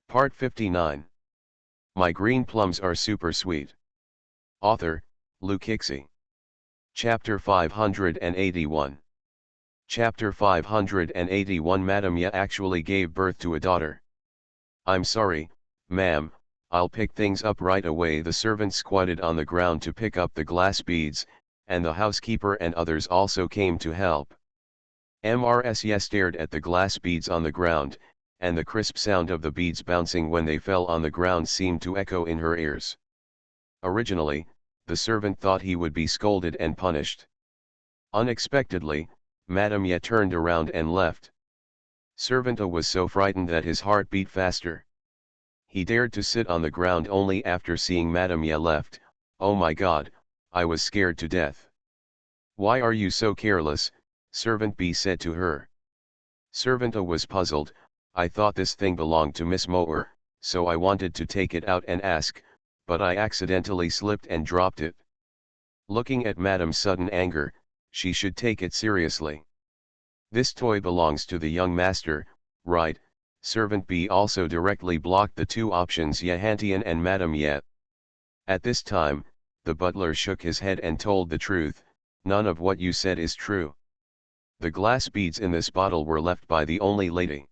Part 59. My green plums are super sweet. Author, Luke Hixie. Chapter 581. Chapter 581. Madam Ya actually gave birth to a daughter. I'm sorry, ma'am, I'll pick things up right away. The servant squatted on the ground to pick up the glass beads, and the housekeeper and others also came to help. Mrs. stared at the glass beads on the ground, and the crisp sound of the beads bouncing when they fell on the ground seemed to echo in her ears. Originally, the servant thought he would be scolded and punished. Unexpectedly, Madam Ya turned around and left. Servant A was so frightened that his heart beat faster. He dared to sit on the ground only after seeing Madam Ya left. Oh my God, I was scared to death. Why are you so careless? Servant B said to her. Servant A was puzzled. I thought this thing belonged to Miss Moore, so I wanted to take it out and ask, but I accidentally slipped and dropped it. Looking at Madam's sudden anger, she should take it seriously. This toy belongs to the young master, right? Servant B also directly blocked the two options Yahantian and Madam Ya. At this time, the butler shook his head and told the truth, none of what you said is true. The glass beads in this bottle were left by the only lady.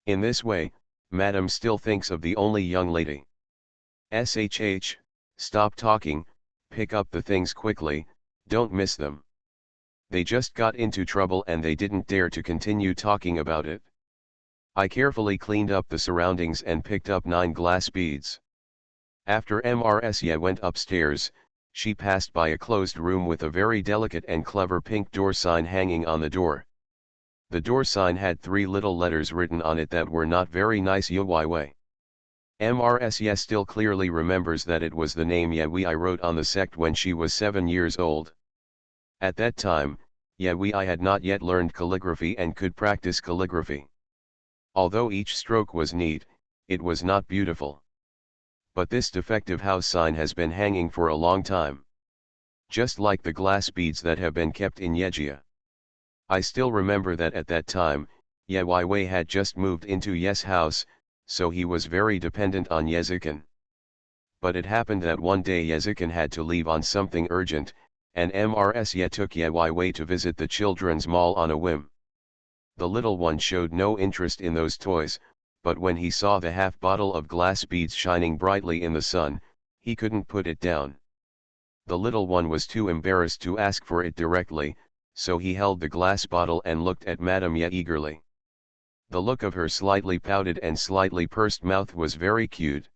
In this way, Madam still thinks of the only young lady. SHH, stop talking, pick up the things quickly, don't miss them. They just got into trouble and they didn't dare to continue talking about it. I carefully cleaned up the surroundings and picked up 9 glass beads. After Mrs. went upstairs, she passed by a closed room with a very delicate and clever pink door sign hanging on the door. The door sign had 3 little letters written on it that were not very nice. Yewai. Mrs. still clearly remembers that it was the name Yewai wrote on the sect when she was 7 years old. At that time, Yewai had not yet learned calligraphy and could practice calligraphy. Although each stroke was neat, it was not beautiful. But this defective house sign has been hanging for a long time. Just like the glass beads that have been kept in Yejia. I still remember that at that time, Yewai had just moved into Ye's house, so he was very dependent on Yezikin. But it happened that one day Yezikin had to leave on something urgent, and Mrs. took Yewai to visit the children's mall on a whim. The little one showed no interest in those toys, but when he saw the half bottle of glass beads shining brightly in the sun, he couldn't put it down. The little one was too embarrassed to ask for it directly, so he held the glass bottle and looked at Madam Ya eagerly. The look of her slightly pouted and slightly pursed mouth was very cute.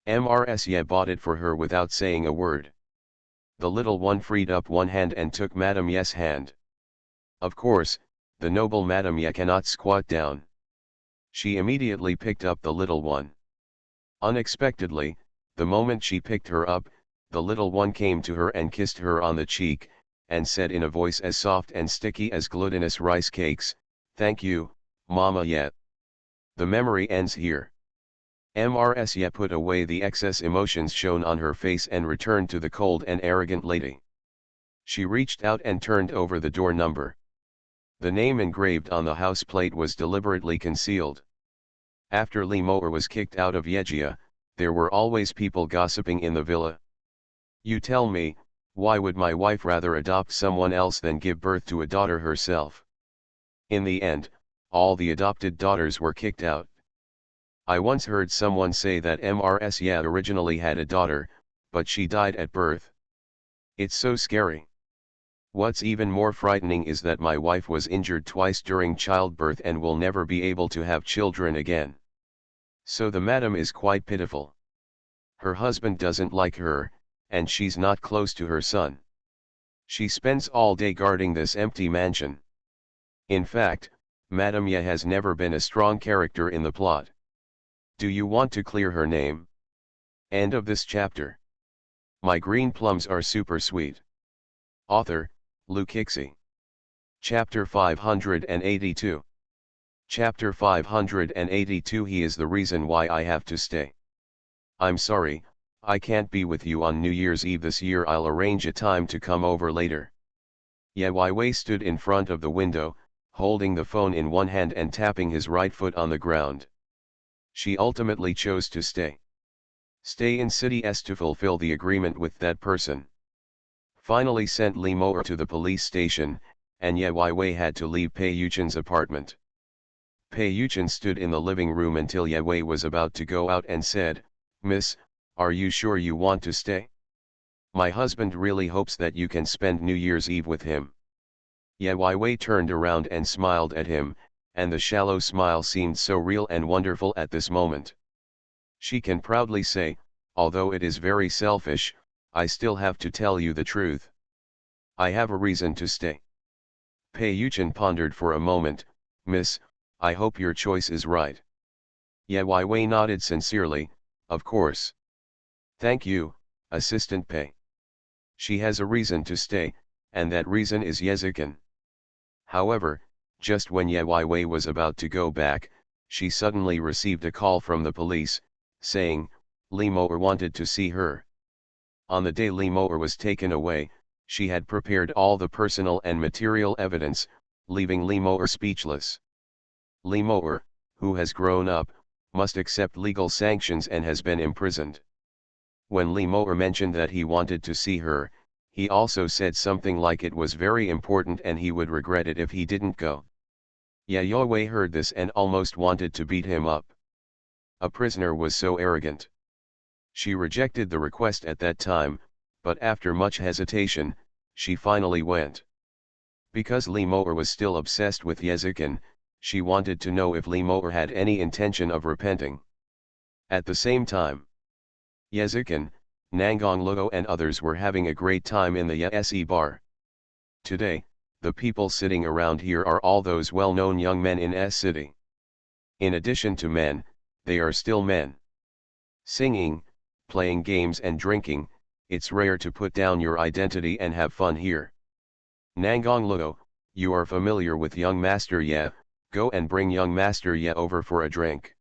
Mrs. bought it for her without saying a word. The little one freed up one hand and took Madam Ya's hand. Of course, the noble Madam Ya cannot squat down. She immediately picked up the little one. Unexpectedly, the moment she picked her up, the little one came to her and kissed her on the cheek, and said in a voice as soft and sticky as glutinous rice cakes, "Thank you, Mama Ya." The memory ends here. Mrs. put away the excess emotions shown on her face and returned to the cold and arrogant lady. She reached out and turned over the door number. The name engraved on the house plate was deliberately concealed. After Li Moer was kicked out of Yejia, there were always people gossiping in the villa. You tell me, why would my wife rather adopt someone else than give birth to a daughter herself? In the end, all the adopted daughters were kicked out. I once heard someone say that Mrs. originally had a daughter, but she died at birth. It's so scary. What's even more frightening is that my wife was injured twice during childbirth and will never be able to have children again. So the madam is quite pitiful. Her husband doesn't like her, and she's not close to her son. She spends all day guarding this empty mansion. In fact, Madam Ya has never been a strong character in the plot. Do you want to clear her name? End of this chapter. My green plums are super sweet. Author, Luke Hixie. Chapter 582. Chapter 582. He is the reason why I have to stay. I'm sorry, I can't be with you on New Year's Eve this year. I'll arrange a time to come over later. Yewai stood in front of the window, holding the phone in one hand and tapping his right foot on the ground. She ultimately chose to stay. Stay in City S to fulfill the agreement with that person. Finally sent Lee Moore to the police station, and Ye Wei had to leave Pei Yuchen's apartment. Pei Yuchen stood in the living room until Ye Wei was about to go out and said, "Miss, are you sure you want to stay? My husband really hopes that you can spend New Year's Eve with him." Ye Wei turned around and smiled at him, and the shallow smile seemed so real and wonderful at this moment. She can proudly say, "Although it is very selfish, I still have to tell you the truth. I have a reason to stay." Pei Yuchen pondered for a moment. "Miss, I hope your choice is right." Ye Wei nodded sincerely, "Of course. Thank you, Assistant Pei. She has a reason to stay, and that reason is Yezikin." However, just when Ye Wei was about to go back, she suddenly received a call from the police, saying, Lee Moore wanted to see her. On the day Lee Moore was taken away, she had prepared all the personal and material evidence, leaving Lee Moore speechless. Lee Moore, who has grown up, must accept legal sanctions and has been imprisoned. When Lee Moore mentioned that he wanted to see her, he also said something like it was very important and he would regret it if he didn't go. Ye Wei heard this and almost wanted to beat him up. A prisoner was so arrogant. She rejected the request at that time, but after much hesitation, she finally went. Because Lee Moore was still obsessed with Yezikin, she wanted to know if Lee Moore had any intention of repenting. At the same time, Yezikin, Nangong Luo and others were having a great time in the Ye bar. Today, the people sitting around here are all those well-known young men in S City. In addition to men, they are still men. Singing, playing games and drinking, it's rare to put down your identity and have fun here. Nangong Luo, you are familiar with young Master Ye, go and bring young Master Ye over for a drink.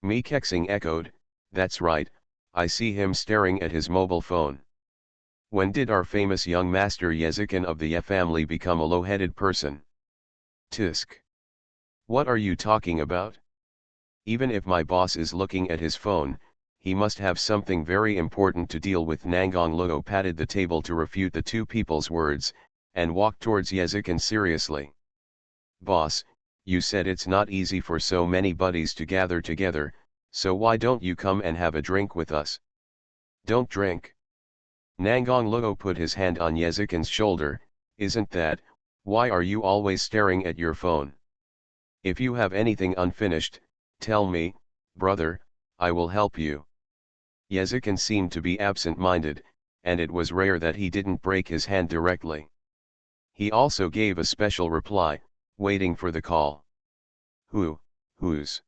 Mi Kexing echoed, that's right, I see him staring at his mobile phone. When did our famous young Master Yezikin of the Ye family become a low-headed person? Tisk. What are you talking about? Even if my boss is looking at his phone, he must have something very important to deal with. Nangong Luo patted the table to refute the two people's words, and walked towards Yezikin seriously. Boss, you said it's not easy for so many buddies to gather together, so why don't you come and have a drink with us? Don't drink. Nangong Luo put his hand on Yezikin's shoulder, isn't that, why are you always staring at your phone? If you have anything unfinished, tell me, brother, I will help you. Yezikin seemed to be absent-minded, and it was rare that he didn't break his hand directly. He also gave a special reply, waiting for the call. Whose?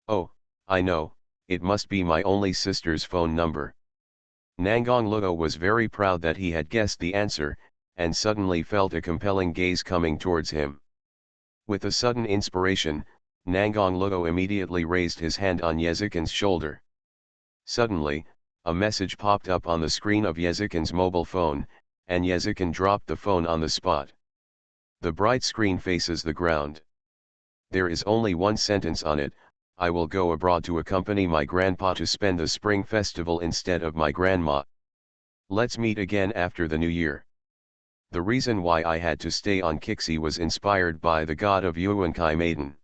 Oh, I know, it must be my only sister's phone number. Nangong Luo was very proud that he had guessed the answer, and suddenly felt a compelling gaze coming towards him. With a sudden inspiration, Nangong Luo immediately raised his hand on Yezikin's shoulder. Suddenly, a message popped up on the screen of Yezikin's mobile phone, and Yezikin dropped the phone on the spot. The bright screen faces the ground. There is only one sentence on it, I will go abroad to accompany my grandpa to spend the spring festival instead of my grandma. Let's meet again after the new year. The reason why I had to stay on Kixi was inspired by the god of Yuankai maiden.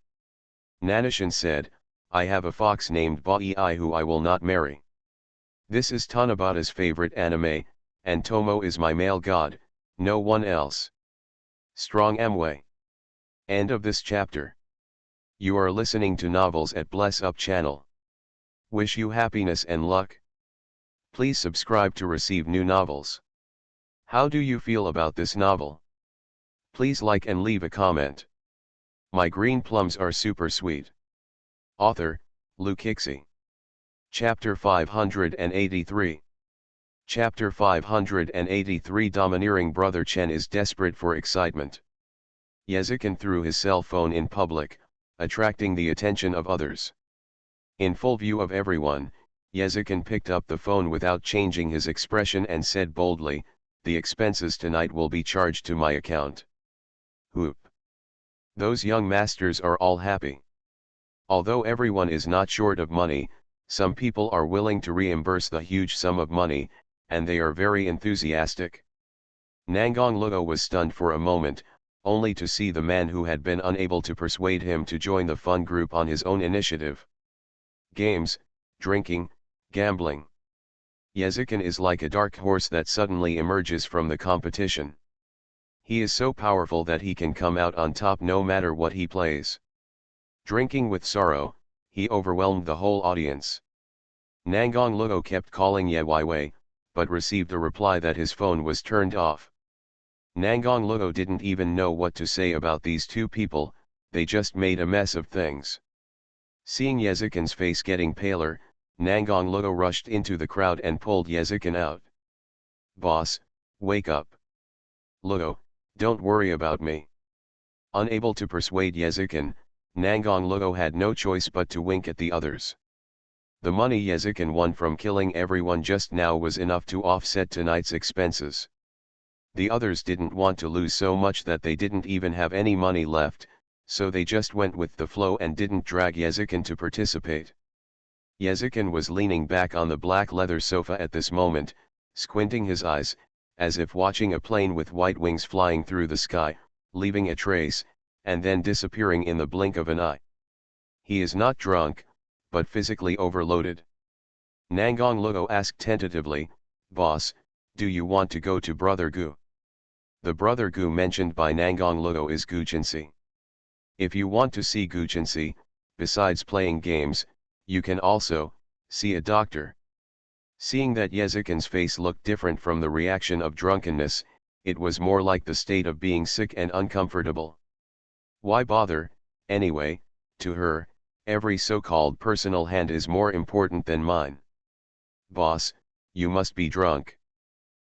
Nanishan said, I have a fox named Bai who I will not marry. This is Tanabata's favorite anime, and Tomo is my male god, no one else. Strong Amway. End of this chapter. You are listening to Novels at Bless Up channel. Wish you happiness and luck. Please subscribe to receive new novels. How do you feel about this novel? Please like and leave a comment. My green plums are super sweet. Author, Lu Kixi. Chapter 583. Chapter 583. Domineering brother Chen is desperate for excitement. Yezikin threw his cell phone in public, attracting the attention of others. In full view of everyone, Yezikin picked up the phone without changing his expression and said boldly, the expenses tonight will be charged to my account. Whoop. Those young masters are all happy. Although everyone is not short of money, some people are willing to reimburse the huge sum of money, and they are very enthusiastic. Nangong Luo was stunned for a moment, only to see the man who had been unable to persuade him to join the fun group on his own initiative. Games, drinking, gambling. Yezikin is like a dark horse that suddenly emerges from the competition. He is so powerful that he can come out on top no matter what he plays. Drinking with sorrow, he overwhelmed the whole audience. Nangong Luo kept calling Ye Weiwei, but received a reply that his phone was turned off. Nangong Luo didn't even know what to say about these two people, they just made a mess of things. Seeing Yezikin's face getting paler, Nangong Luo rushed into the crowd and pulled Yezikin out. "Boss, wake up. Luo, don't worry about me." Unable to persuade Yezikin, Nangong Luo had no choice but to wink at the others. The money Yezikin won from killing everyone just now was enough to offset tonight's expenses. The others didn't want to lose so much that they didn't even have any money left, so they just went with the flow and didn't drag Yezikin to participate. Yezikin was leaning back on the black leather sofa at this moment, squinting his eyes, as if watching a plane with white wings flying through the sky, leaving a trace, and then disappearing in the blink of an eye. He is not drunk, but physically overloaded. Nangong Luo asked tentatively, "Boss, do you want to go to Brother Gu?" The Brother Gu mentioned by Nangong Luo is Gu Jinsi. If you want to see Gu Jinsi, besides playing games, you can also see a doctor. Seeing that Yezikin's face looked different from the reaction of drunkenness, it was more like the state of being sick and uncomfortable. Why bother, anyway? To her, every so-called personal hand is more important than mine. "Boss, you must be drunk."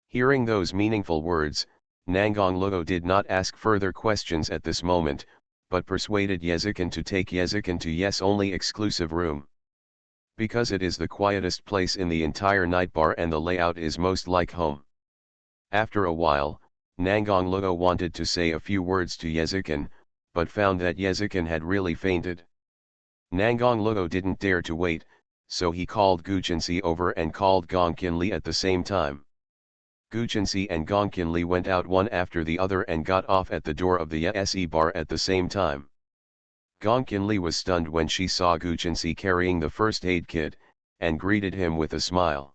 Hearing those meaningful words, Nangong Luo did not ask further questions at this moment, but persuaded Yezikin to take Yezikin to Yes only exclusive room. Because it is the quietest place in the entire night bar and the layout is most like home. After a while, Nangong Luo wanted to say a few words to Yezikin, but found that Yezikin had really fainted. Nangong Luo didn't dare to wait, so he called Gu Jinsi over and called Gong Qinli at the same time. Gu Jinsi and Gong Qinli went out one after the other and got off at the door of the SE bar at the same time. Gong Qinli was stunned when she saw Gu Jinsi carrying the first aid kit, and greeted him with a smile.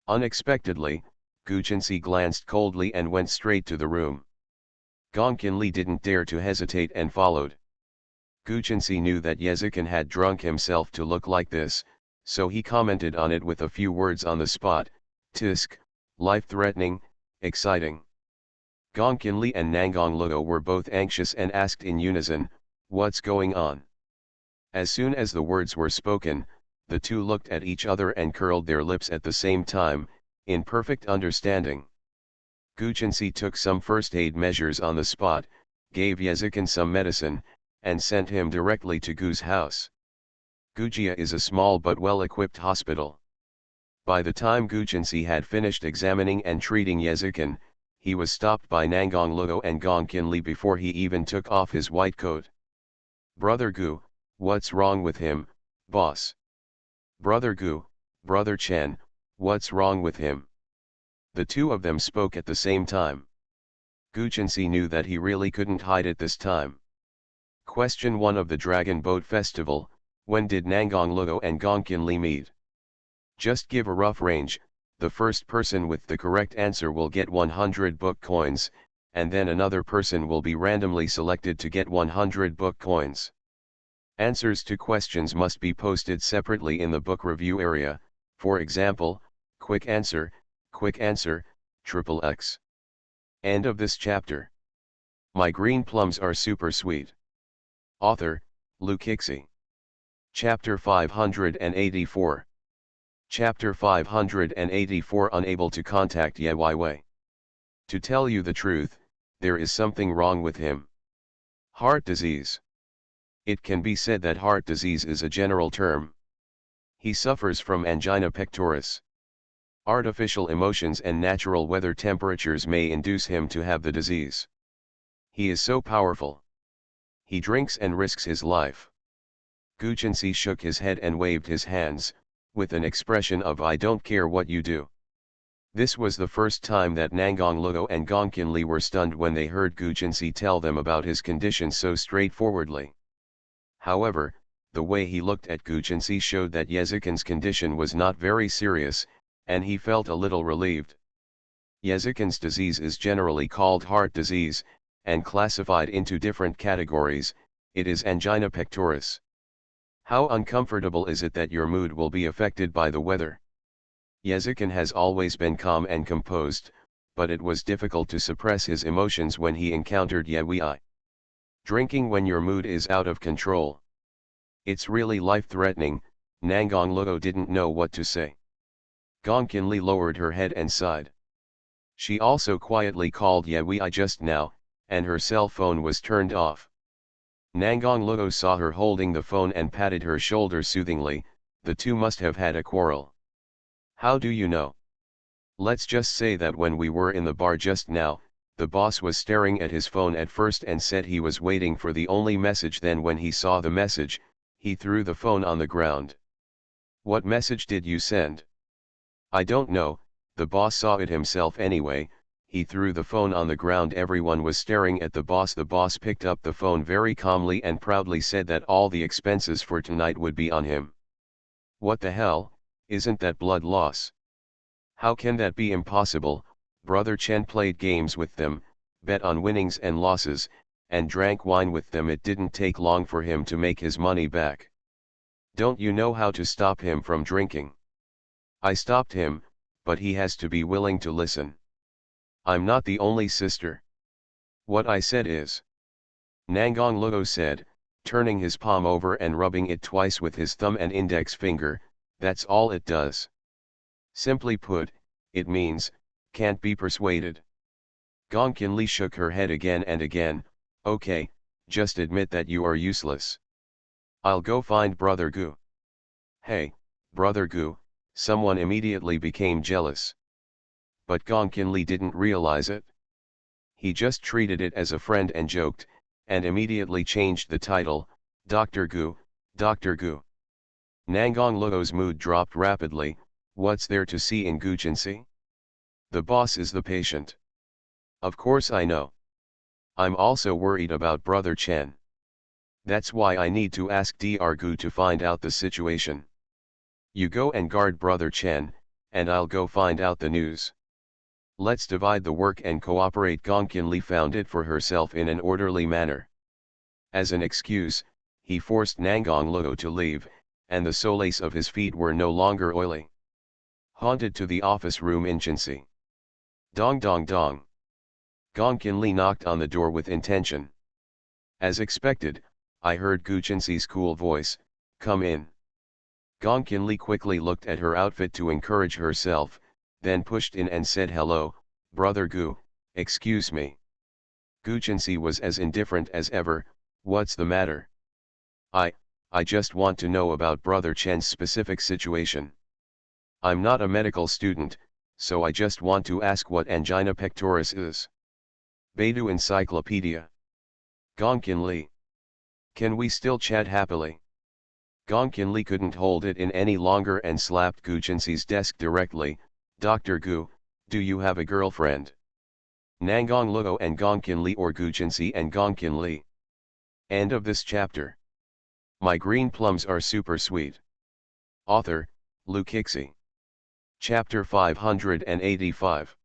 Unexpectedly, Gu Jinsi glanced coldly and went straight to the room. Gong Qinli didn't dare to hesitate and followed. Gu Jinsi knew that Yezikin had drunk himself to look like this, so he commented on it with a few words on the spot: "Tisk, life-threatening, exciting." Gong Qinli and Nangong Luo were both anxious and asked in unison, "What's going on?" As soon as the words were spoken, the two looked at each other and curled their lips at the same time, in perfect understanding. Gu Jinsi took some first aid measures on the spot, gave Yezikin some medicine, and sent him directly to Gu's house. Gujia is a small but well-equipped hospital. By the time Gu Jinsi had finished examining and treating Yezikin, he was stopped by Nangong Luo and Gong Qinli before he even took off his white coat. "Brother Gu, what's wrong with him, boss?" "Brother Gu, Brother Chen, what's wrong with him?" The two of them spoke at the same time. Gu Jinsi knew that he really couldn't hide it this time. Question 1 of the Dragon Boat Festival: when did Nangong Luo and Gong Qinli meet? Just give a rough range. The first person with the correct answer will get 100 book coins, and then another person will be randomly selected to get 100 book coins. Answers to questions must be posted separately in the book review area, for example, quick answer, XXX. End of this chapter. My green plums are super sweet. Author, Lu Kixi. Chapter 584. Chapter 584. Unable to contact Ye Weiwei. To tell you the truth, there is something wrong with him. Heart disease. It can be said that heart disease is a general term. He suffers from angina pectoris. Artificial emotions and natural weather temperatures may induce him to have the disease. He is so powerful. He drinks and risks his life. Guchensi shook his head and waved his hands, with an expression of "I don't care what you do." This was the first time that Nangang Luo and Gongqinli were stunned when they heard Guchensi tell them about his condition so straightforwardly. However, the way he looked at Guchensi showed that Yezikin's condition was not very serious, and he felt a little relieved. Yezikin's disease is generally called heart disease, and classified into different categories. It is angina pectoris. How uncomfortable is it that your mood will be affected by the weather? Yezikin has always been calm and composed, but it was difficult to suppress his emotions when he encountered Yewei. Drinking when your mood is out of control. It's really life-threatening. Nangang Luo didn't know what to say. Gongqinli lowered her head and sighed. She also quietly called Yewei just now, and her cell phone was turned off. Nangang Luo saw her holding the phone and patted her shoulder soothingly. The two must have had a quarrel. How do you know? Let's just say that when we were in the bar just now, the boss was staring at his phone at first and said he was waiting for the only message. Then when he saw the message, he threw the phone on the ground. What message did you send? I don't know, the boss saw it himself anyway. He threw the phone on the ground. Everyone was staring at the boss. The boss picked up the phone very calmly and proudly said that all the expenses for tonight would be on him. What the hell, isn't that blood loss? How can that be impossible? Brother Chen played games with them, bet on winnings and losses, and drank wine with them. It didn't take long for him to make his money back. Don't you know how to stop him from drinking? I stopped him, but he has to be willing to listen. I'm not the only sister. What I said is. Nangang Luo said, turning his palm over and rubbing it twice with his thumb and index finger, that's all it does. Simply put, it means, can't be persuaded. Gongqinli shook her head again and again. Okay, just admit that you are useless. I'll go find Brother Gu. Hey, Brother Gu, someone immediately became jealous. But Gongqinli didn't realize it. He just treated it as a friend and joked, and immediately changed the title, Dr. Gu, Dr. Gu. Nangang Luo's mood dropped rapidly. What's there to see in Guchensi? The boss is the patient. Of course I know. I'm also worried about Brother Chen. That's why I need to ask Dr. Gu to find out the situation. You go and guard Brother Chen, and I'll go find out the news. Let's divide the work and cooperate. Gongqinli found it for herself in an orderly manner. As an excuse, he forced Nangang Luo to leave, and the soles of his feet were no longer oily. Haunted to the office room in Chensi. Dong dong dong. Gongqinli knocked on the door with intention. As expected, I heard Guchensi's cool voice, come in. Gongqinli quickly looked at her outfit to encourage herself, then pushed in and said hello, Brother Gu, excuse me. Guchensi was as indifferent as ever. What's the matter? I just want to know about Brother Chen's specific situation. I'm not a medical student, so I just want to ask what angina pectoris is. Baidu Encyclopedia. Gongqinli. Can we still chat happily? Gongqinli couldn't hold it in any longer and slapped Guchensi's desk directly. Dr. Gu, do you have a girlfriend? Nangang Luo and Gongqinli, or Guchensi and Gongqinli. End of this chapter. My green plums are super sweet. Author, Lu Kixi. Chapter 585.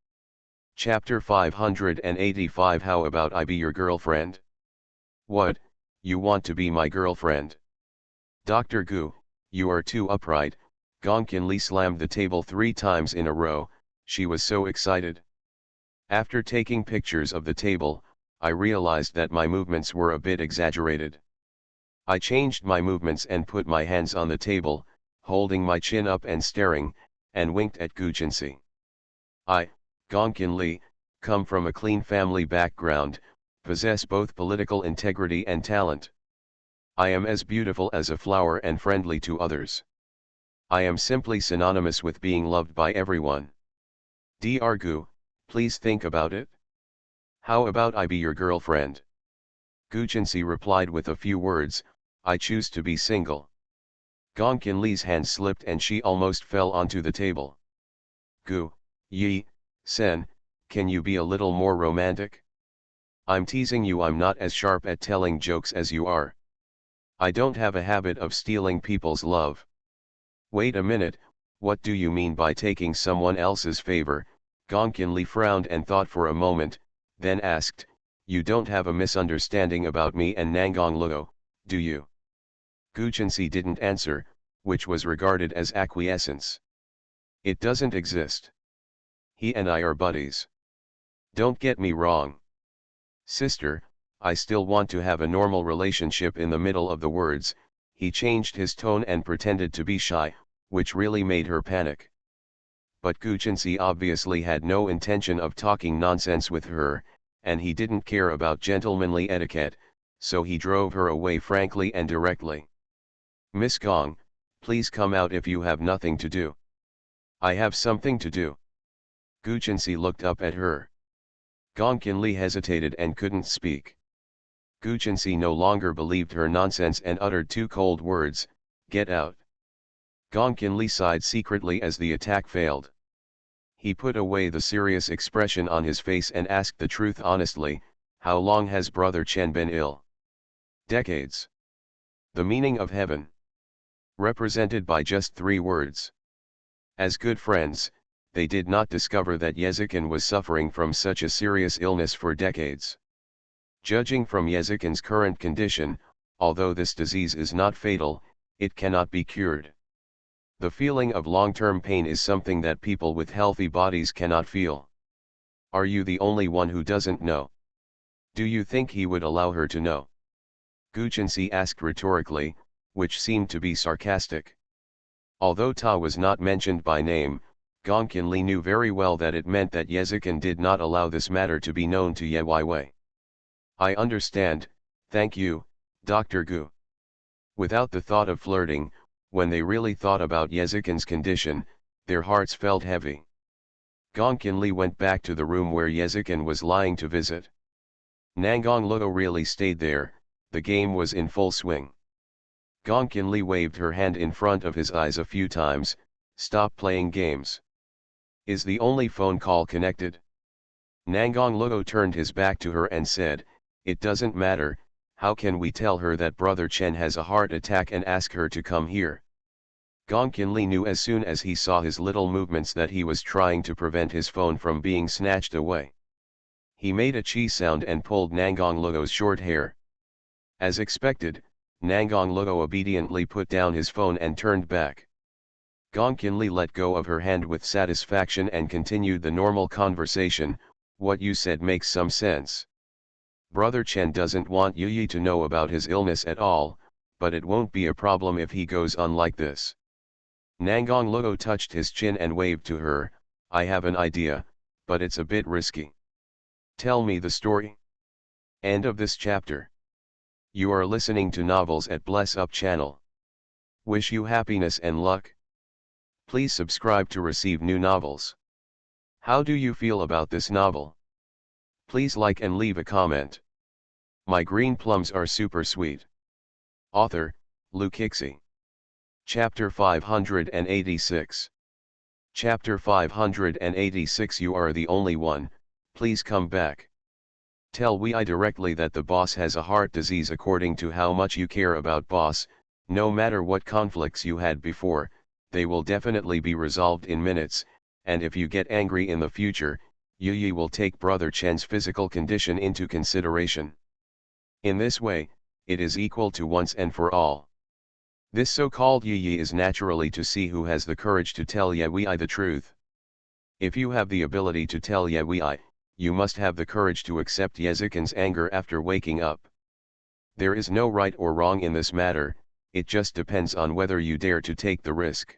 Chapter 585. How about I be your girlfriend? What, you want to be my girlfriend? Dr. Gu, you are too upright. Gongqinli slammed the table 3 times in a row. She was so excited. After taking pictures of the table, I realized that my movements were a bit exaggerated. I changed my movements and put my hands on the table, holding my chin up and staring, and winked at Guchensi. I, Gongqinli, come from a clean family background, possess both political integrity and talent. I am as beautiful as a flower and friendly to others. I am simply synonymous with being loved by everyone. Dr. Gu, please think about it. How about I be your girlfriend? Guchensi replied with a few words, I choose to be single. Gong Qinli's hand slipped and she almost fell onto the table. Gu, Yi, Sen, can you be a little more romantic? I'm teasing you, I'm not as sharp at telling jokes as you are. I don't have a habit of stealing people's love. Wait a minute, what do you mean by taking someone else's favor? Gong Qinli frowned and thought for a moment, then asked, you don't have a misunderstanding about me and Nangong Luo, do you? Gu Chenxi didn't answer, which was regarded as acquiescence. It doesn't exist. He and I are buddies. Don't get me wrong. Sister, I still want to have a normal relationship. In the middle of the words, he changed his tone and pretended to be shy, which really made her panic. But Gu Chenxi obviously had no intention of talking nonsense with her, and he didn't care about gentlemanly etiquette, so he drove her away frankly and directly. Miss Gong, please come out if you have nothing to do. I have something to do. Gu Chenxi looked up at her. Gong Qinli hesitated and couldn't speak. Gu Chenxi no longer believed her nonsense and uttered two cold words, get out. Gong Qinli sighed secretly as the attack failed. He put away the serious expression on his face and asked the truth honestly, how long has Brother Chen been ill? Decades. The meaning of heaven. Represented by just 3 words. As good friends, they did not discover that Yezikin was suffering from such a serious illness for decades. Judging from Yezikin's current condition, although this disease is not fatal, it cannot be cured. The feeling of long-term pain is something that people with healthy bodies cannot feel. Are you the only one who doesn't know? Do you think he would allow her to know? Gu Chenxi asked rhetorically, which seemed to be sarcastic. Although Ta was not mentioned by name, Gong Qinli knew very well that it meant that Yezikin did not allow this matter to be known to Ye Weiwei. I understand, thank you, Dr. Gu. Without the thought of flirting, when they really thought about Yezikin's condition, their hearts felt heavy. Gong Qinli went back to the room where Yezikin was lying to visit. Nangong Luo really stayed there, the game was in full swing. Gong Qinli waved her hand in front of his eyes a few times, stop playing games. Is the only phone call connected? Nangong Luo turned his back to her and said, it doesn't matter, how can we tell her that Brother Chen has a heart attack and ask her to come here? Gong Qinli knew as soon as he saw his little movements that he was trying to prevent his phone from being snatched away. He made a chi sound and pulled Nangong Luo's short hair. As expected, Nangong Luo obediently put down his phone and turned back. Gong Qinli let go of her hand with satisfaction and continued the normal conversation, what you said makes some sense. Brother Chen doesn't want Yi to know about his illness at all, but it won't be a problem if he goes on like this. Nangong Luo touched his chin and waved to her, I have an idea, but it's a bit risky. Tell me the story. End of this chapter. You are listening to Novels at Bless Up channel. Wish you happiness and luck. Please subscribe to receive new novels. How do you feel about this novel? Please like and leave a comment. My green plums are super sweet. Author, Lu Kixi. Chapter 586. Chapter 586. You are the only one, please come back. Tell Wei directly that the boss has a heart disease. According to how much you care about boss, no matter what conflicts you had before, they will definitely be resolved in minutes, and if you get angry in the future, Yi will take Brother Chen's physical condition into consideration. In this way, it is equal to once and for all. This so-called Yi is naturally to see who has the courage to tell Ye Wei the truth. If you have the ability to tell Ye Wei, you must have the courage to accept Yezikin's anger after waking up. There is no right or wrong in this matter, it just depends on whether you dare to take the risk.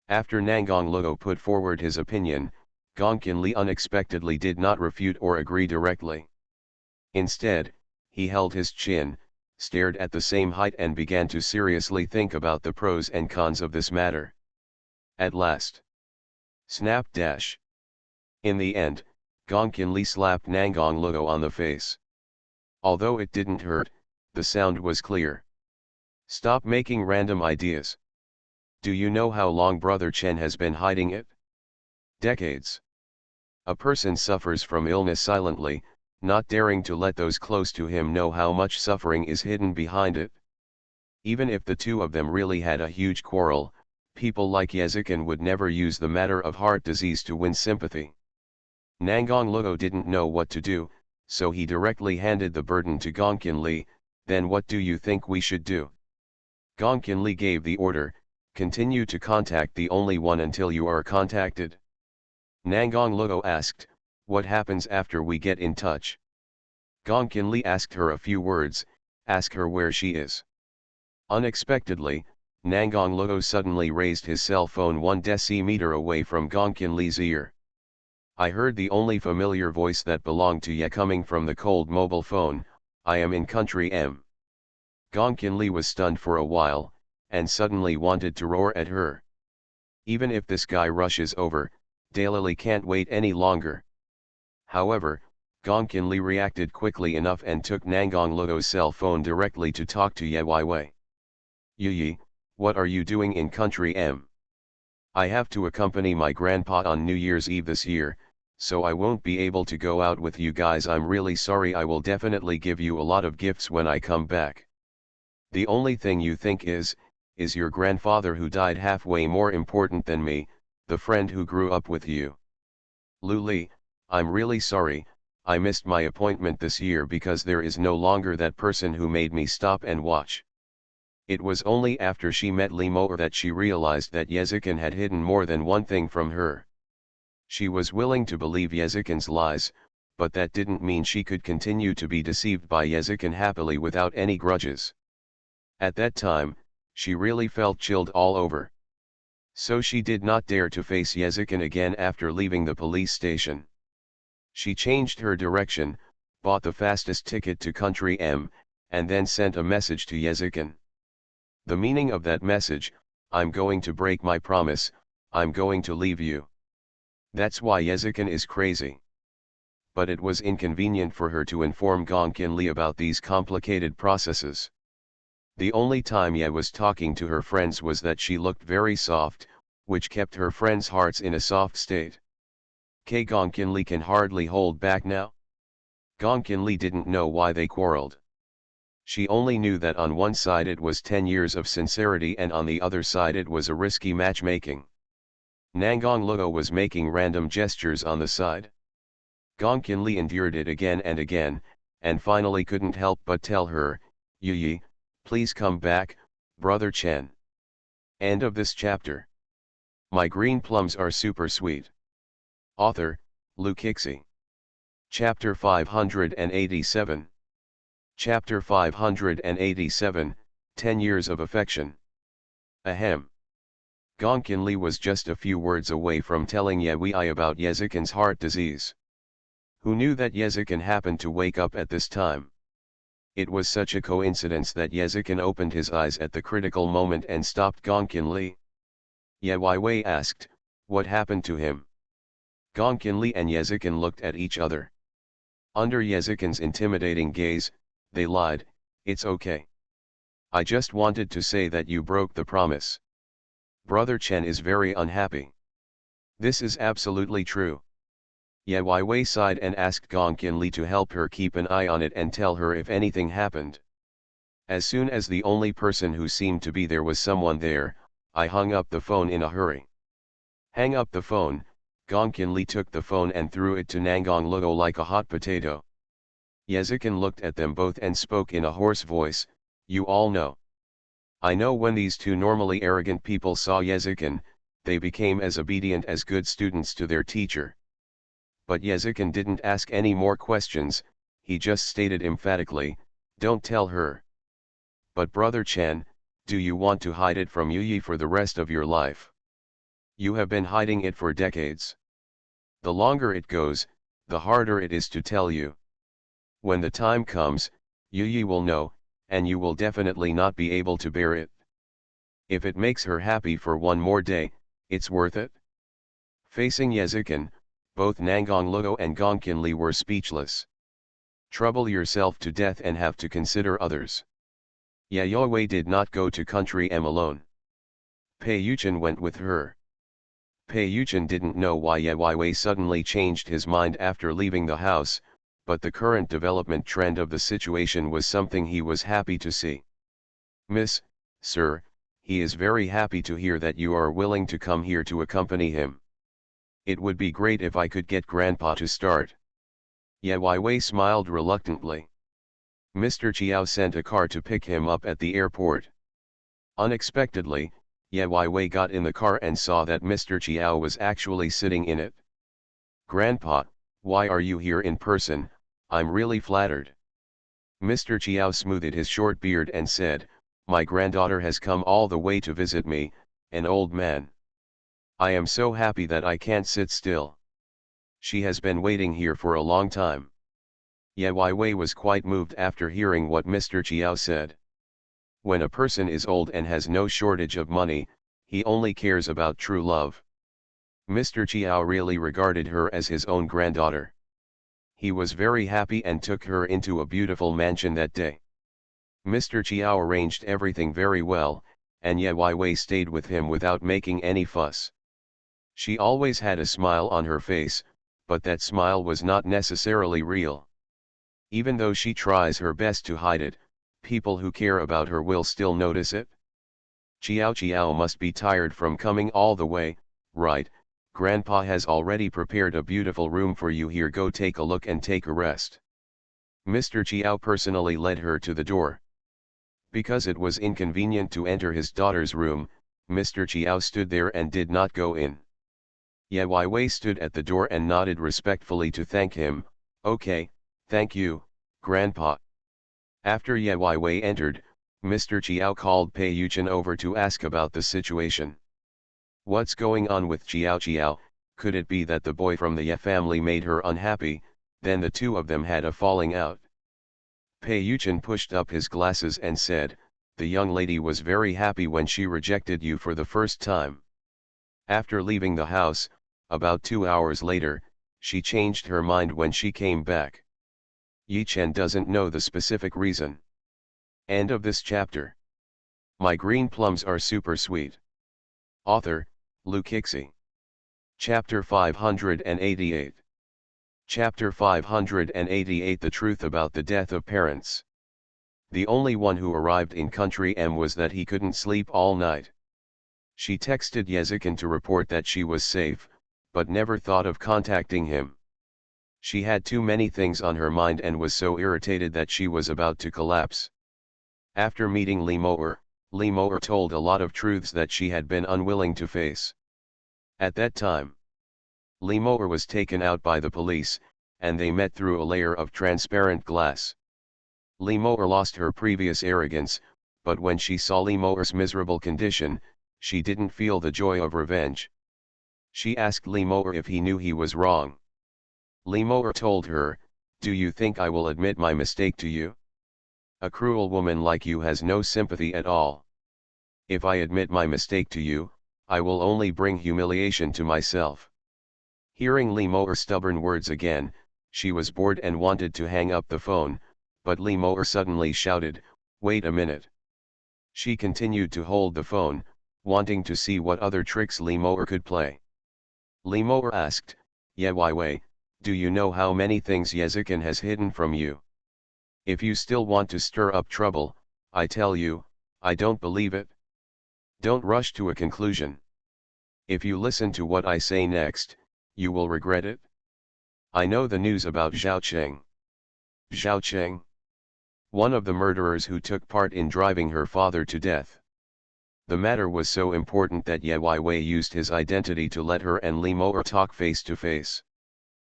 After Nangong Luo put forward his opinion, Gong Qinli unexpectedly did not refute or agree directly. Instead, he held his chin, stared at the same height and began to seriously think about the pros and cons of this matter. At last. Snap dash. In the end, Gong Qinli slapped Nangong Luo on the face. Although it didn't hurt, the sound was clear. Stop making random ideas. Do you know how long Brother Chen has been hiding it? Decades. A person suffers from illness silently, not daring to let those close to him know how much suffering is hidden behind it. Even if the two of them really had a huge quarrel, people like Yezikin would never use the matter of heart disease to win sympathy. Nangong Luo didn't know what to do, so he directly handed the burden to Gongkin Li. Then what do you think we should do? Gongkin Li gave the order, continue to contact the only one until you are contacted. Nangong Luo asked, what happens after we get in touch? Gongkin Li asked her a few words, ask her where she is. Unexpectedly, Nangong Luo suddenly raised his cell phone 1 decimeter away from Gongkin Li's ear. I heard the only familiar voice that belonged to Ye coming from the cold mobile phone, I am in country M. Gongkin Li was stunned for a while, and suddenly wanted to roar at her. Even if this guy rushes over, Daylily can't wait any longer. However, Gongkin Li reacted quickly enough and took Nangong Luo's cell phone directly to talk to Ye Weiwei. Yi, what are you doing in country M? I have to accompany my grandpa on New Year's Eve this year, so I won't be able to go out with you guys. I'm really sorry. I will definitely give you a lot of gifts when I come back. The only thing you think is your grandfather who died halfway more important than me, the friend who grew up with you. Luli, I'm really sorry, I missed my appointment this year because there is no longer that person who made me stop and watch. It was only after she met Li Mo that she realized that Yezikin had hidden more than one thing from her. She was willing to believe Yezikin's lies, but that didn't mean she could continue to be deceived by Yezikin happily without any grudges. At that time, she really felt chilled all over. So she did not dare to face Yezikin again after leaving the police station. She changed her direction, bought the fastest ticket to country M, and then sent a message to Yezikin. The meaning of that message, I'm going to break my promise, I'm going to leave you. That's why Yezikin is crazy. But it was inconvenient for her to inform Gongkin Li about these complicated processes. The only time Ye was talking to her friends was that she looked very soft, which kept her friends' hearts in a soft state. Gongkin Li can hardly hold back now. Gongkin Li didn't know why they quarreled. She only knew that on one side it was 10 years of sincerity and on the other side it was a risky matchmaking. Nangong Luo was making random gestures on the side. Gongkin Li endured it again and again, and finally couldn't help but tell her, Yi, please come back, Brother Chen. End of this chapter. My green plums are super sweet. Author, Lu Kixi. Chapter 587. Chapter 587, 10 Years of Affection. Ahem. Gongkin Li was just a few words away from telling Ye Weiwei about Yezikin's heart disease. Who knew that Yezikin happened to wake up at this time? It was such a coincidence that Yezikin opened his eyes at the critical moment and stopped Gongkin Li. Ye Weiwei asked, what happened to him? Gongkin Li and Yezikin looked at each other. Under Yezikin's intimidating gaze, they lied, it's okay. I just wanted to say that you broke the promise. Brother Chen is very unhappy. This is absolutely true. Ye Weiwei sighed and asked Gongkin Li to help her keep an eye on it and tell her if anything happened. As soon as the only person who seemed to be there was someone there, I hung up the phone in a hurry. Hang up the phone, Gongkin Li took the phone and threw it to Nangong Luo like a hot potato. Yezikin looked at them both and spoke in a hoarse voice, you all know. I know when these two normally arrogant people saw Yezikin, they became as obedient as good students to their teacher. But Yezikin didn't ask any more questions, he just stated emphatically, don't tell her. But Brother Chen, do you want to hide it from Yi for the rest of your life? You have been hiding it for decades. The longer it goes, the harder it is to tell you. When the time comes, Yi will know, and you will definitely not be able to bear it. If it makes her happy for one more day, it's worth it. Facing Yezikin, both Nangong Luo and Gongkin Li were speechless. Trouble yourself to death and have to consider others. Yayoi did not go to country M alone. Pei Yuchen went with her. Pei Yuchen didn't know why Yayoi suddenly changed his mind after leaving the house, but the current development trend of the situation was something he was happy to see. Miss, sir, he is very happy to hear that you are willing to come here to accompany him. It would be great if I could get Grandpa to start. Yayoi smiled reluctantly. Mr. Chiao sent a car to pick him up at the airport. Unexpectedly, Yayoi got in the car and saw that Mr. Chiao was actually sitting in it. Grandpa, why are you here in person? I'm really flattered. Mr. Chiao smoothed his short beard and said, my granddaughter has come all the way to visit me, an old man. I am so happy that I can't sit still. She has been waiting here for a long time. Yayoi was quite moved after hearing what Mr. Chiao said. When a person is old and has no shortage of money, he only cares about true love. Mr. Chiao really regarded her as his own granddaughter. He was very happy and took her into a beautiful mansion that day. Mr. Chiao arranged everything very well, and Yayoi stayed with him without making any fuss. She always had a smile on her face, but that smile was not necessarily real. Even though she tries her best to hide it, people who care about her will still notice it. Chiao must be tired from coming all the way, right? Grandpa has already prepared a beautiful room for you here, go take a look and take a rest. Mr. Chiao personally led her to the door. Because it was inconvenient to enter his daughter's room, Mr. Chiao stood there and did not go in. Yayoi stood at the door and nodded respectfully to thank him. Okay, thank you, Grandpa. After Yayoi entered, Mr. Chiao called Pei Yuchen over to ask about the situation. What's going on with Chiao? Could it be that the boy from the Ye family made her unhappy, then the two of them had a falling out? Pei Yuchen pushed up his glasses and said, the young lady was very happy when she rejected you for the first time. After leaving the house, about 2 hours later, she changed her mind when she came back. Yi Chen doesn't know the specific reason. End of this chapter. My green plums are super sweet. Author, Lu Kixi. Chapter 588. Chapter 588 The Truth About the Death of Parents. The only one who arrived in Country M was that he couldn't sleep all night. She texted Yezikin to report that she was safe, but never thought of contacting him. She had too many things on her mind and was so irritated that she was about to collapse. After meeting Li Mo'er told a lot of truths that she had been unwilling to face. At that time, Li Mo'er was taken out by the police, and they met through a layer of transparent glass. Li Mo'er lost her previous arrogance, but when she saw Li Mo'er's miserable condition, she didn't feel the joy of revenge. She asked Li Mo'er if he knew he was wrong. Li Mo'er told her, do you think I will admit my mistake to you? A cruel woman like you has no sympathy at all. If I admit my mistake to you, I will only bring humiliation to myself. Hearing Li Mo'er's stubborn words again, she was bored and wanted to hang up the phone, but Li Mo'er suddenly shouted, wait a minute. She continued to hold the phone, wanting to see what other tricks Li Mo'er could play. Li Mo'er asked, Yayoi, do you know how many things Yezikin has hidden from you? If you still want to stir up trouble, I tell you, I don't believe it. Don't rush to a conclusion. If you listen to what I say next, you will regret it. I know the news about Zhao Cheng. Zhao Cheng? One of the murderers who took part in driving her father to death. The matter was so important that Yayoi used his identity to let her and Li Mo'er talk face to face.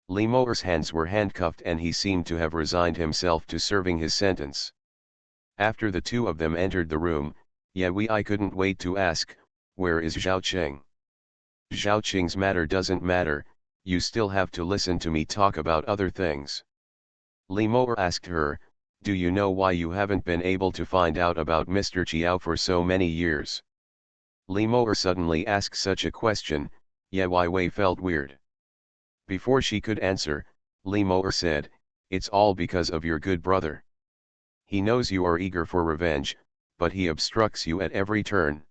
Li Mo'er's hands were handcuffed and he seemed to have resigned himself to serving his sentence. After the two of them entered the room, Yayoi couldn't wait to ask, where is Zhao Cheng? Zhao Cheng's matter doesn't matter, you still have to listen to me talk about other things. Li Mo'er asked her, do you know why you haven't been able to find out about Mr. Chiao for so many years? Li Mo'er suddenly asked such a question, Yayoi felt weird. Before she could answer, Li Mo'er said, it's all because of your good brother. He knows you are eager for revenge, but he obstructs you at every turn.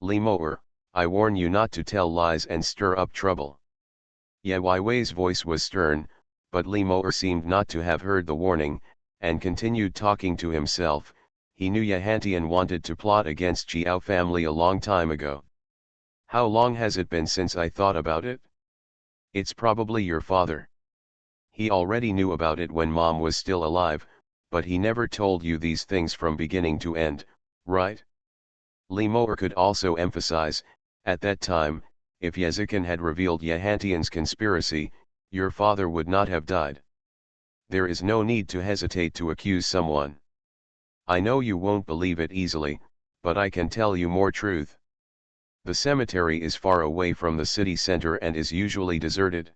Li Mo'er, I warn you not to tell lies and stir up trouble. Ye Weiwei's voice was stern, but Li Mo'er seemed not to have heard the warning, and continued talking to himself. He knew Ye Hantian wanted to plot against Chiao family a long time ago. How long has it been since I thought about it? It's probably your father. He already knew about it when Mom was still alive, but he never told you these things from beginning to end, right? Li Mo'er could also emphasize, at that time, if Yezikin had revealed Ye Hantian's conspiracy, your father would not have died. There is no need to hesitate to accuse someone. I know you won't believe it easily, but I can tell you more truth. The cemetery is far away from the city center and is usually deserted.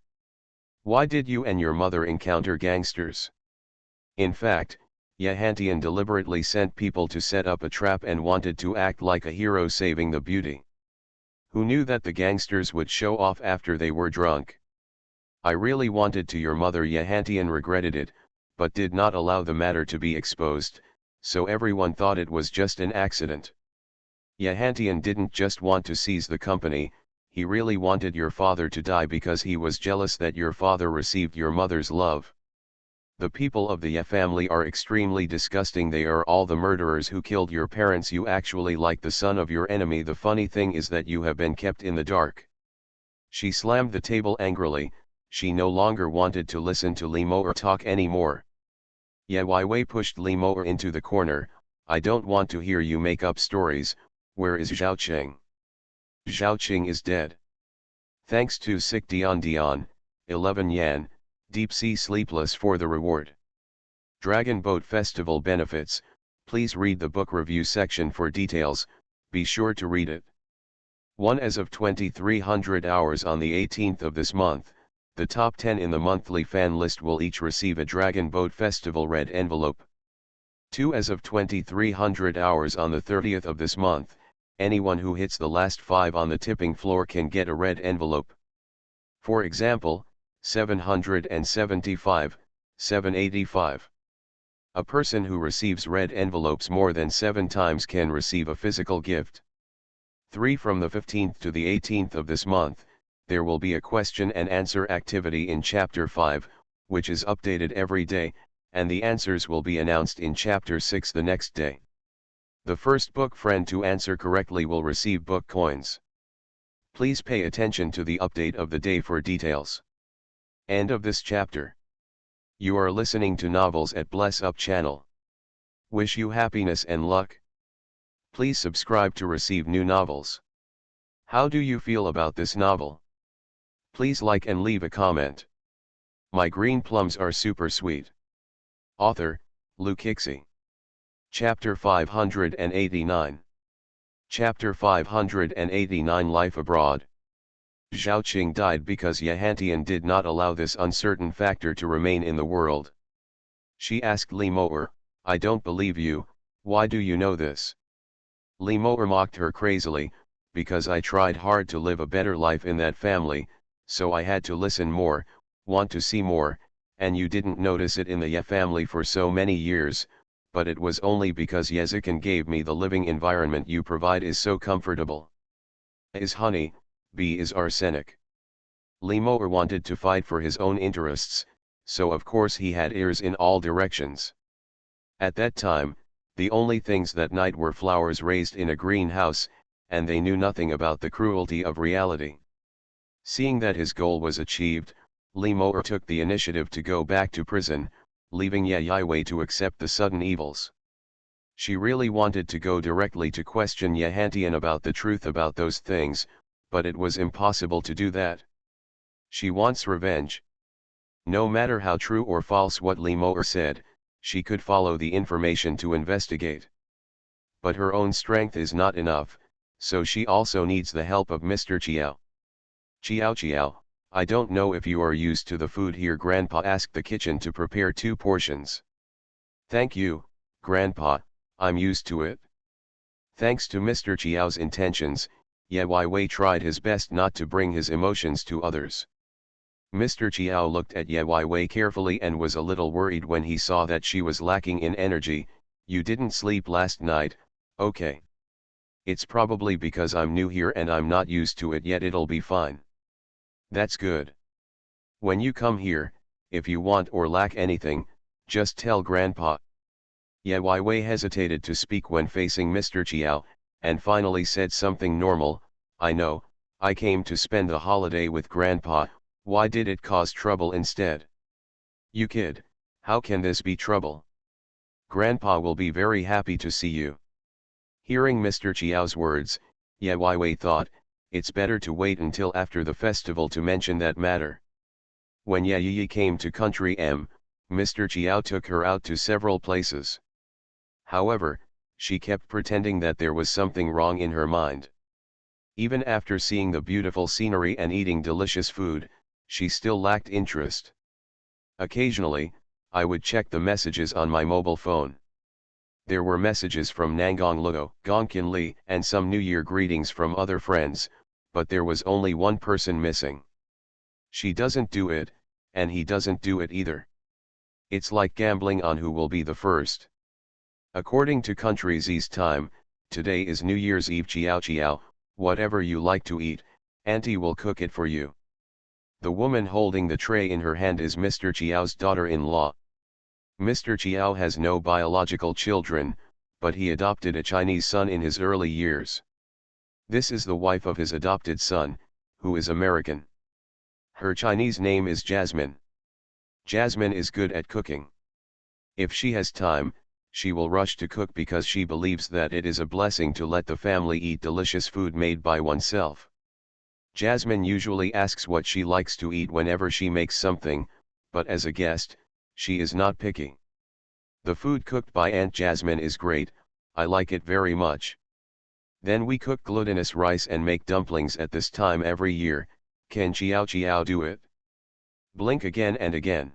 Why did you and your mother encounter gangsters? In fact, Ye Hantian deliberately sent people to set up a trap and wanted to act like a hero saving the beauty. Who knew that the gangsters would show off after they were drunk? I really wanted to your mother. Ye Hantian regretted it, but did not allow the matter to be exposed, so everyone thought it was just an accident. Ye Hantian didn't just want to seize the company, he really wanted your father to die because he was jealous that your father received your mother's love. The people of the Ye family are extremely disgusting. They are all the murderers who killed your parents. You actually like the son of your enemy. The funny thing is that you have been kept in the dark. She slammed the table angrily. She no longer wanted to listen to Li Mo'er talk anymore. Ye Weiwei pushed Li Mo'er into the corner. I don't want to hear you make up stories. Where is Zhaoqing? Zhaoqing is dead. Thanks to Sick Dian, 11 Yan, Deep Sea Sleepless for the reward. Dragon Boat Festival benefits. Please read the book review section for details, be sure to read it. 1 As of 2300 hours on the 18th of this month, the top 10 in the monthly fan list will each receive a Dragon Boat Festival red envelope. 2 As of 2300 hours on the 30th of this month, anyone who hits the last 5 on the tipping floor can get a red envelope. For example, 775, 785. A person who receives red envelopes more than 7 times can receive a physical gift. 3 From the 15th to the 18th of this month, there will be a question and answer activity in Chapter 5, which is updated every day, and the answers will be announced in Chapter 6 the next day. The first book friend to answer correctly will receive book coins. Please pay attention to the update of the day for details. End of this chapter. You are listening to Novels at Bless Up channel. Wish you happiness and luck. Please subscribe to receive new novels. How do you feel about this novel? Please like and leave a comment. My green plums are super sweet. Author, Lu Kixi. Chapter 589. Chapter 589 Life Abroad. Zhaoqing died because Ye Hantian did not allow this uncertain factor to remain in the world. She asked Li Mo'er, I don't believe you, why do you know this? Li Mo'er mocked her crazily, because I tried hard to live a better life in that family, so I had to listen more, want to see more, and you didn't notice it in the Ye family for so many years, but it was only because Yezikin gave me the living environment you provide is so comfortable. A is honey, B is arsenic. Li Mo'er wanted to fight for his own interests, so of course he had ears in all directions. At that time, the only things that night were flowers raised in a greenhouse, and they knew nothing about the cruelty of reality. Seeing that his goal was achieved, Li Mo'er took the initiative to go back to prison, leaving Ye Weiwei to accept the sudden evils. She really wanted to go directly to question Ye Hantian about the truth about those things, but it was impossible to do that. She wants revenge. No matter how true or false what Li Mo'er said, she could follow the information to investigate. But her own strength is not enough, so she also needs the help of Mr. Chiao. Chiao, I don't know if you are used to the food here. Grandpa asked the kitchen to prepare 2 portions. Thank you, Grandpa, I'm used to it. Thanks to Mr. Chiao's intentions, Ye Weiwei tried his best not to bring his emotions to others. Mr. Chiao looked at Ye Weiwei carefully and was a little worried when he saw that she was lacking in energy. You didn't sleep last night, Okay. It's probably because I'm new here and I'm not used to it yet. It'll be fine. That's good. When you come here, if you want or lack anything, just tell Grandpa. Ye Wei hesitated to speak when facing Mr. Chiao, and finally said something normal. I know, I came to spend the holiday with Grandpa. Why did it cause trouble instead? You kid, how can this be trouble? Grandpa will be very happy to see you. Hearing Mr. Chiao's words, Ye Wei thought, it's better to wait until after the festival to mention that matter. When Ye Yi came to country M, Mr. Chiao took her out to several places. However, she kept pretending that there was something wrong in her mind. Even after seeing the beautiful scenery and eating delicious food, she still lacked interest. Occasionally, I would check the messages on my mobile phone. There were messages from Nangong Luo, Gongkin Li, and some New Year greetings from other friends, but there was only one person missing. She doesn't do it, and he doesn't do it either. It's like gambling on who will be the first. According to Country Z's time, today is New Year's Eve. Chiao, whatever you like to eat, Auntie will cook it for you. The woman holding the tray in her hand is Mr. Chiao's daughter-in-law. Mr. Chiao has no biological children, but he adopted a Chinese son in his early years. This is the wife of his adopted son, who is American. Her Chinese name is Jasmine. Jasmine is good at cooking. If she has time, she will rush to cook because she believes that it is a blessing to let the family eat delicious food made by oneself. Jasmine usually asks what she likes to eat whenever she makes something, but as a guest, she is not picky. The food cooked by Aunt Jasmine is great, I like it very much. Then we cook glutinous rice and make dumplings at this time every year. Can Chiao do it? Blink again and again.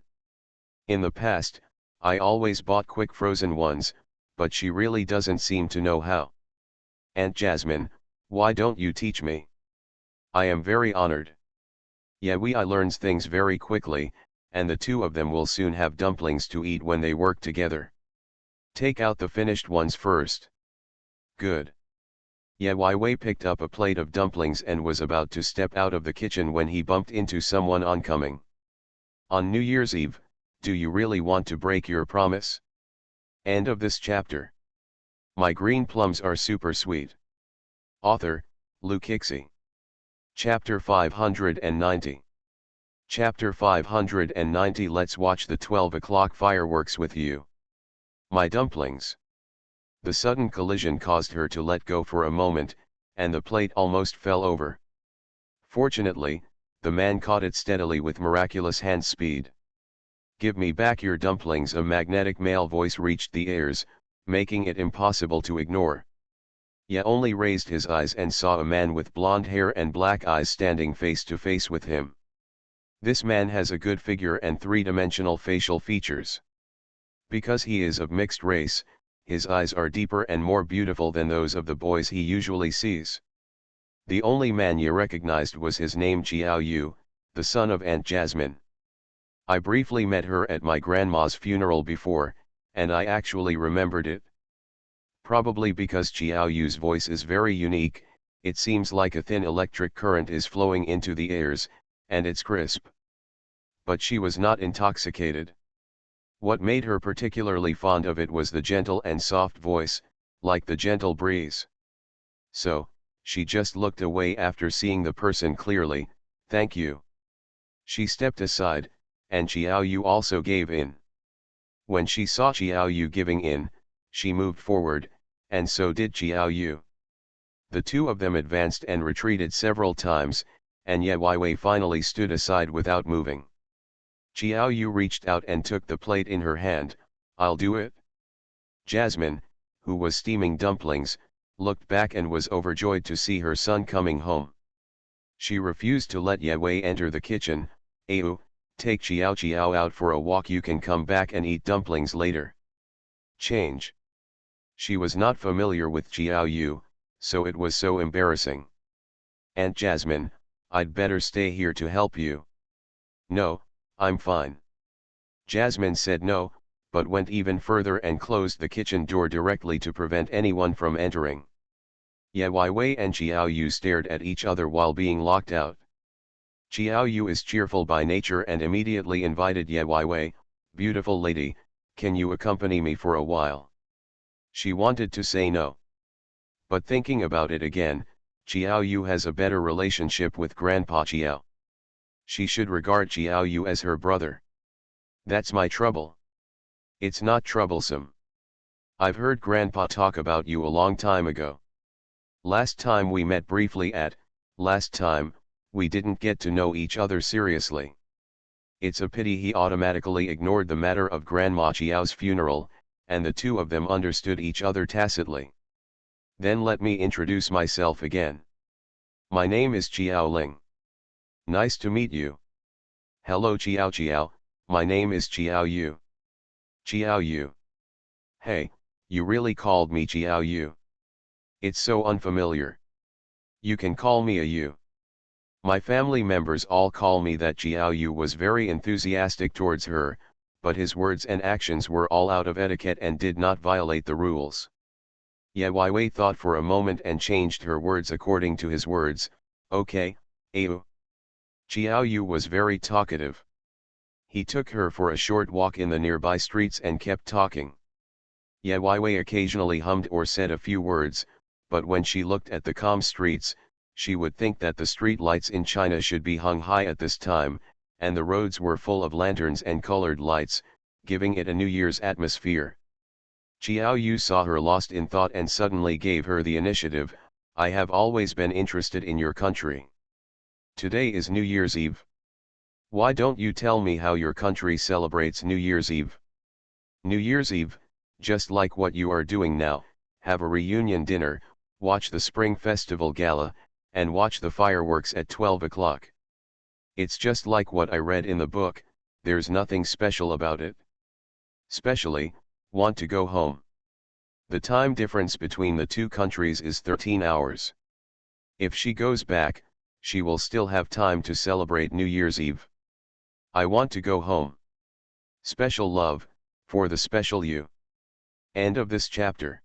In the past, I always bought quick frozen ones, but she really doesn't seem to know how. Aunt Jasmine, why don't you teach me? I am very honored. Yeah, I learns things very quickly, and the two of them will soon have dumplings to eat when they work together. Take out the finished ones first. Good. Ye Wei picked up a plate of dumplings and was about to step out of the kitchen when he bumped into someone oncoming. On New Year's Eve, do you really want to break your promise? End of this chapter. My green plums are super sweet. Author, Lu Kixi. Chapter 590. Chapter 590. Let's watch the 12 o'clock fireworks with you. My dumplings. The sudden collision caused her to let go for a moment, and the plate almost fell over. Fortunately, the man caught it steadily with miraculous hand speed. Give me back your dumplings. A magnetic male voice reached the ears, making it impossible to ignore. Ye only raised his eyes and saw a man with blonde hair and black eyes standing face to face with him. This man has a good figure and three-dimensional facial features. Because he is of mixed race, his eyes are deeper and more beautiful than those of the boys he usually sees. The only man Ye recognized was his name Chiao Yu, the son of Aunt Jasmine. I briefly met her at my grandma's funeral before, and I actually remembered it. Probably because Chiao Yu's voice is very unique, it seems like a thin electric current is flowing into the ears, and it's crisp. But she was not intoxicated. What made her particularly fond of it was the gentle and soft voice, like the gentle breeze. So, she just looked away after seeing the person clearly. Thank you. She stepped aside, and Chiao Yu also gave in. When she saw Chiao Yu giving in, she moved forward, and so did Chiao Yu. The two of them advanced and retreated several times, and Ye Wei finally stood aside without moving. Chiao Yu reached out and took the plate in her hand. I'll do it. Jasmine, who was steaming dumplings, looked back and was overjoyed to see her son coming home. She refused to let Ye Wei enter the kitchen. Ayu, take Chiao out for a walk. You can come back and eat dumplings later. Change. She was not familiar with Chiao Yu, so it was so embarrassing. Aunt Jasmine, I'd better stay here to help you. No, I'm fine. Jasmine said no, but went even further and closed the kitchen door directly to prevent anyone from entering. Ye Wei and Xiao Yu stared at each other while being locked out. Xiao Yu is cheerful by nature and immediately invited Ye Wei, "Beautiful lady, can you accompany me for a while?" She wanted to say no. But thinking about it again, Xiao Yu has a better relationship with Grandpa Xiao. She should regard Xiao Yu as her brother. That's my trouble. It's not troublesome. I've heard Grandpa talk about you a long time ago. Last time we met briefly last time, we didn't get to know each other seriously. It's a pity he automatically ignored the matter of Grandma Xiao's funeral, and the two of them understood each other tacitly. Then let me introduce myself again. My name is Xiao Ling. Nice to meet you. Hello Xiao, my name is Xiao Yu. Xiao Yu. Hey, you really called me Xiao Yu. It's so unfamiliar. You can call me a Yu. My family members all call me that. Xiao Yu was very enthusiastic towards her, but his words and actions were all out of etiquette and did not violate the rules. Ye Wei thought for a moment and changed her words according to his words, "Okay, Ayu." Xiao Yu was very talkative. He took her for a short walk in the nearby streets and kept talking. Ye Wei occasionally hummed or said a few words, but when she looked at the calm streets, she would think that the street lights in China should be hung high at this time, and the roads were full of lanterns and colored lights, giving it a New Year's atmosphere. Xiao Yu saw her lost in thought and suddenly gave her the initiative. "I have always been interested in your country. Today is New Year's Eve. Why don't you tell me how your country celebrates New Year's Eve? New Year's Eve, just like what you are doing now, have a reunion dinner, watch the Spring Festival Gala, and watch the fireworks at 12 o'clock. It's just like what I read in the book, there's nothing special about it. Especially, want to go home. The time difference between the two countries is 13 hours. If she goes back, she will still have time to celebrate New Year's Eve. I want to go home. Special love, for the special you." End of this chapter.